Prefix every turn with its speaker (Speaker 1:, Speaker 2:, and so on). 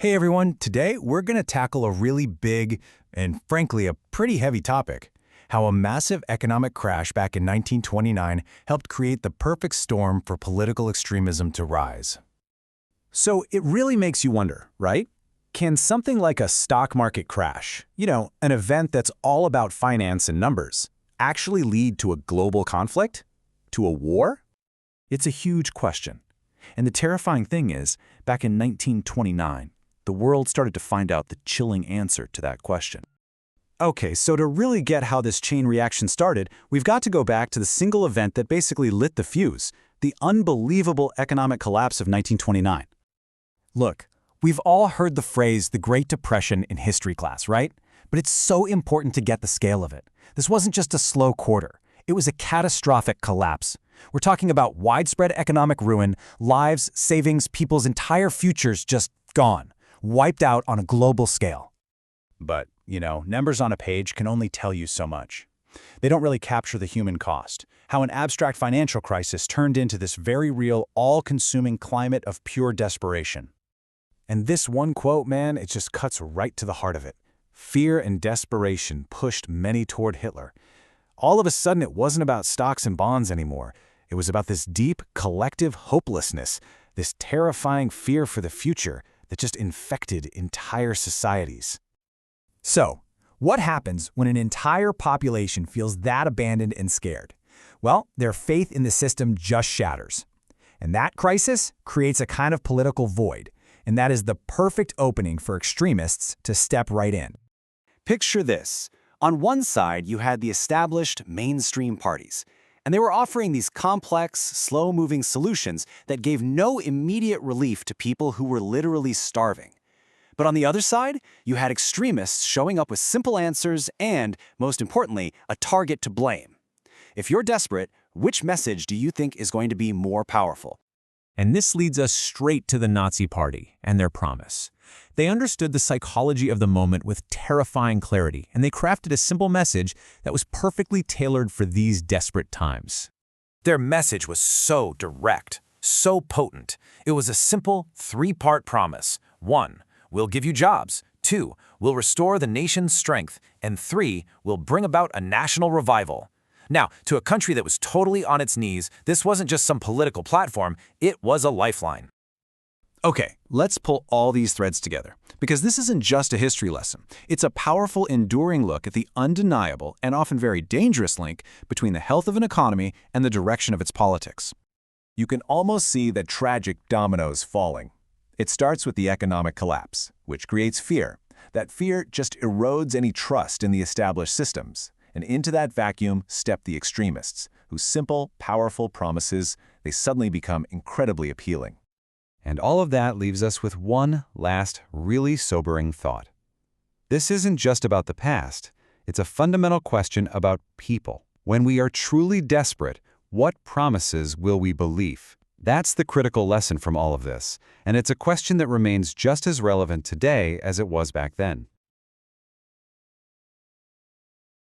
Speaker 1: Hey everyone, today we're going to tackle a really big and frankly a pretty heavy topic. How a massive economic crash back in 1929 helped create the perfect storm for political extremism to rise.
Speaker 2: So it really makes you wonder, right? Can something like a stock market crash, an event that's all about finance and numbers, actually lead to a global conflict? To a war? It's a huge question. And the terrifying thing is, back in 1929, the world started to find out the chilling answer to that question. Okay, so to really get how this chain reaction started, we've got to go back to the single event that basically lit the fuse, the unbelievable economic collapse of 1929.
Speaker 1: Look, we've all heard the phrase the Great Depression in history class, right? But it's so important to get the scale of it. This wasn't just a slow quarter. It was a catastrophic collapse. We're talking about widespread economic ruin, lives, savings, people's entire futures just gone, wiped out on a global scale.
Speaker 2: But, numbers on a page can only tell you so much. They don't really capture the human cost, how an abstract financial crisis turned into this very real, all-consuming climate of pure desperation. And this one quote, man, it just cuts right to the heart of it. Fear and desperation pushed many toward Hitler. All of a sudden, it wasn't about stocks and bonds anymore. It was about this deep, collective hopelessness, this terrifying fear for the future that just infected entire societies.
Speaker 1: So, what happens when an entire population feels that abandoned and scared? Well, their faith in the system just shatters. And that crisis creates a kind of political void, and that is the perfect opening for extremists to step right in.
Speaker 2: Picture this. On one side, you had the established mainstream parties, and they were offering these complex, slow-moving solutions that gave no immediate relief to people who were literally starving. But on the other side, you had extremists showing up with simple answers and, most importantly, a target to blame. If you're desperate, which message do you think is going to be more powerful?
Speaker 3: And this leads us straight to the Nazi Party and their promise. They understood the psychology of the moment with terrifying clarity, and they crafted a simple message that was perfectly tailored for these desperate times.
Speaker 4: Their message was so direct, so potent. It was a simple three-part promise. 1, we'll give you jobs. 2, we'll restore the nation's strength. And 3, we'll bring about a national revival. Now, to a country that was totally on its knees, this wasn't just some political platform, it was a lifeline.
Speaker 2: Okay, let's pull all these threads together, because this isn't just a history lesson. It's a powerful, enduring look at the undeniable and often very dangerous link between the health of an economy and the direction of its politics.
Speaker 1: You can almost see the tragic dominoes falling. It starts with the economic collapse, which creates fear. That fear just erodes any trust in the established systems. And into that vacuum step the extremists, whose simple, powerful promises, they suddenly become incredibly appealing.
Speaker 2: And all of that leaves us with one last, really sobering thought. This isn't just about the past. It's a fundamental question about people. When we are truly desperate, what promises will we believe? That's the critical lesson from all of this, and it's a question that remains just as relevant today as it was back then.